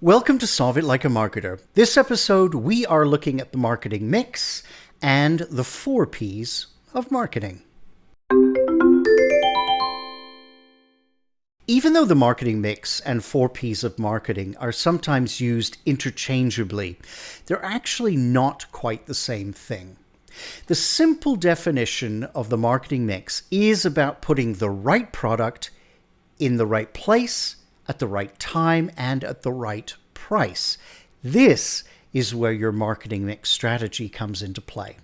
Welcome to Solve It Like a Marketer. This episode, we are looking at the marketing mix and the 4 Ps of marketing. Even though the marketing mix and 4 Ps of marketing are sometimes used interchangeably, they're actually not quite the same thing. The simple definition of the marketing mix is about putting the right product in the right place, at the right time, and at the right price. This is where your marketing mix strategy comes into play.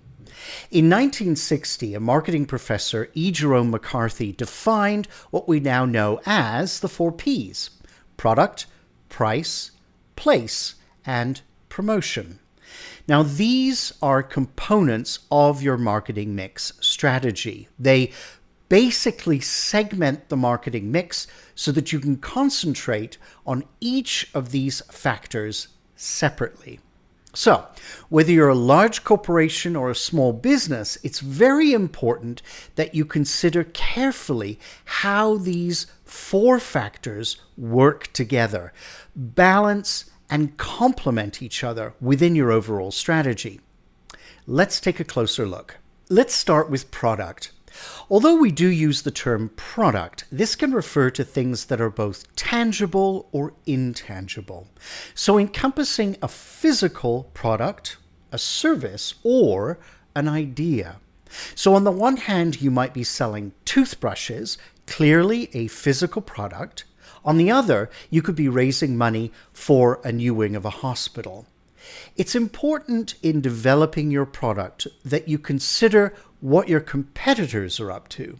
In 1960, a marketing professor, E. Jerome McCarthy, defined what we now know as the 4 Ps: product, price, place, and promotion. Now, these are components of your marketing mix strategy. They basically segment the marketing mix so that you can concentrate on each of these factors separately. So, whether you're a large corporation or a small business, it's very important that you consider carefully how these 4 factors work together, balance and complement each other within your overall strategy. Let's take a closer look. Let's start with product. Although we do use the term product, this can refer to things that are both tangible or intangible. So encompassing a physical product, a service, or an idea. So on the one hand, you might be selling toothbrushes, clearly a physical product. On the other, you could be raising money for a new wing of a hospital. It's important in developing your product that you consider what your competitors are up to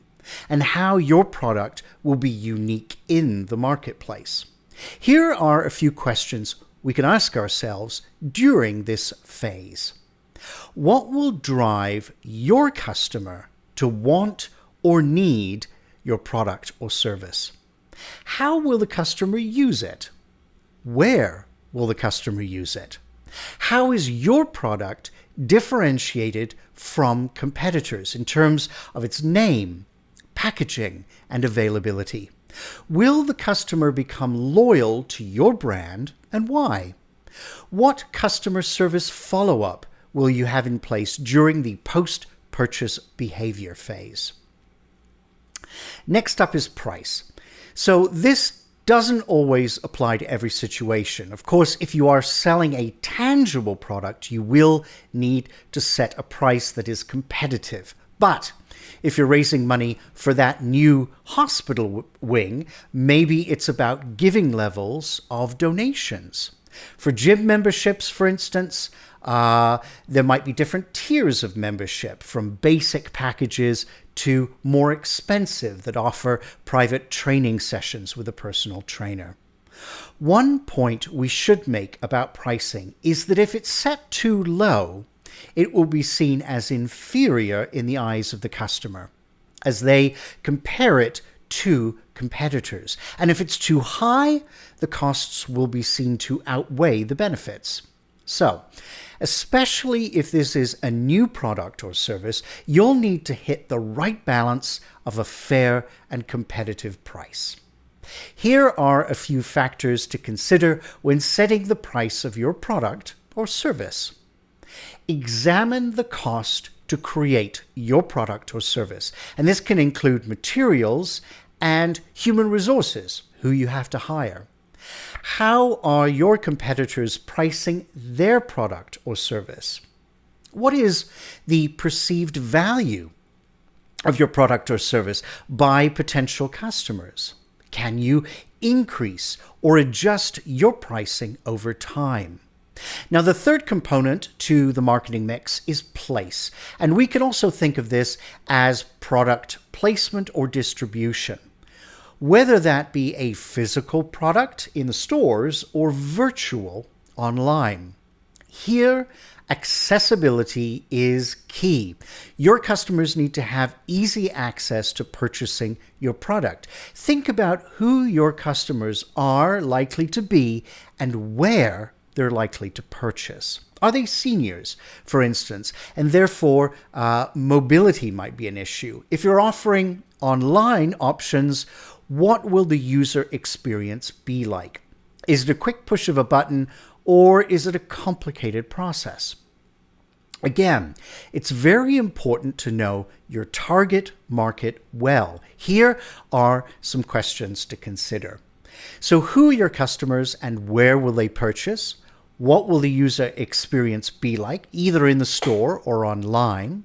and how your product will be unique in the marketplace. Here are a few questions we can ask ourselves during this phase. What will drive your customer to want or need your product or service? How will the customer use it? Where will the customer use it? How is your product differentiated from competitors in terms of its name, packaging, and availability? Will the customer become loyal to your brand, and why? What customer service follow-up will you have in place during the post-purchase behavior phase? Next up is price. So this doesn't always apply to every situation. Of course, if you are selling a tangible product, you will need to set a price that is competitive. But if you're raising money for that new hospital wing, maybe it's about giving levels of donations. For gym memberships, for instance, there might be different tiers of membership, from basic packages to more expensive that offer private training sessions with a personal trainer. One point we should make about pricing is that if it's set too low, it will be seen as inferior in the eyes of the customer, as they compare it to competitors. And if it's too high, the costs will be seen to outweigh the benefits. So, especially if this is a new product or service, you'll need to hit the right balance of a fair and competitive price. Here are a few factors to consider when setting the price of your product or service. Examine the cost to create your product or service, and this can include materials and human resources, who you have to hire. How are your competitors pricing their product or service? What is the perceived value of your product or service by potential customers? Can you increase or adjust your pricing over time? Now, the third component to the marketing mix is place, and we can also think of this as product placement or distribution, whether that be a physical product in the stores or virtual online. Here, accessibility is key. Your customers need to have easy access to purchasing your product. Think about who your customers are likely to be and where they're likely to purchase. Are they seniors, for instance, and therefore mobility might be an issue? If you're offering online options, what will the user experience be like? Is it a quick push of a button, or is it a complicated process? Again, it's very important to know your target market well. Here are some questions to consider. So who are your customers and where will they purchase? What will the user experience be like, either in the store or online?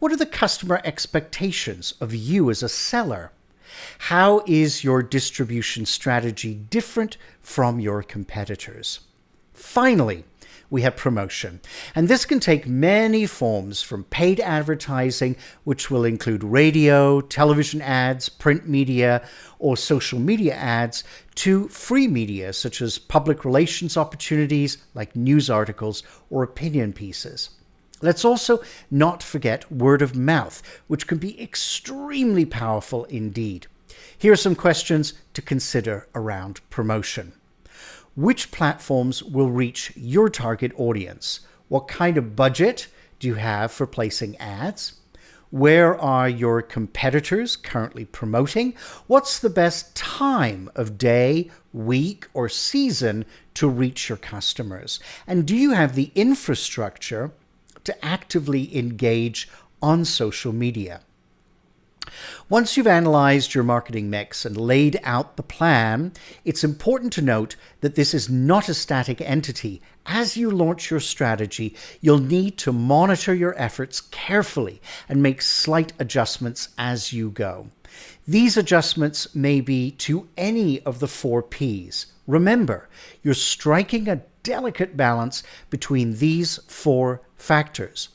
What are the customer expectations of you as a seller? How is your distribution strategy different from your competitors? Finally, we have promotion. And this can take many forms, from paid advertising, which will include radio, television ads, print media, or social media ads, to free media, such as public relations opportunities like news articles or opinion pieces. Let's also not forget word of mouth, which can be extremely powerful indeed. Here are some questions to consider around promotion. Which platforms will reach your target audience? What kind of budget do you have for placing ads? Where are your competitors currently promoting? What's the best time of day, week, or season to reach your customers? And do you have the infrastructure to actively engage on social media? Once you've analyzed your marketing mix and laid out the plan, it's important to note that this is not a static entity. As you launch your strategy, you'll need to monitor your efforts carefully and make slight adjustments as you go. These adjustments may be to any of the 4 Ps. Remember, you're striking a delicate balance between these 4 factors.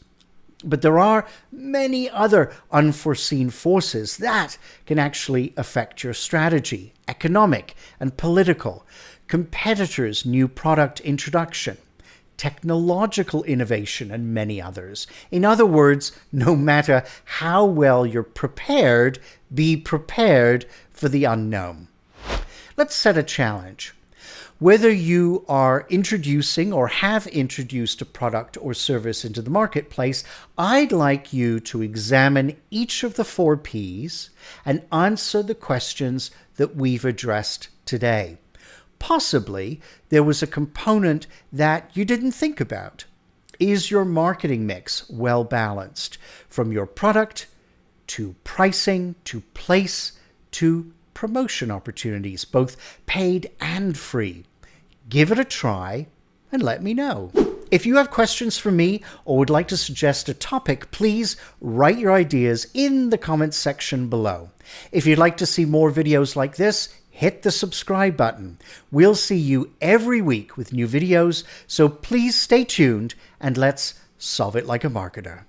But there are many other unforeseen forces that can actually affect your strategy: economic and political, competitors' new product introduction, technological innovation, and many others. In other words, no matter how well you're prepared, be prepared for the unknown. Let's set a challenge. Whether you are introducing or have introduced a product or service into the marketplace, I'd like you to examine each of the 4 Ps and answer the questions that we've addressed today. Possibly there was a component that you didn't think about. Is your marketing mix well balanced, from your product to pricing to place to promotion opportunities, both paid and free? Give it a try and let me know. If you have questions for me or would like to suggest a topic, please write your ideas in the comments section below. If you'd like to see more videos like this, hit the subscribe button. We'll see you every week with new videos, so please stay tuned and let's solve it like a marketer.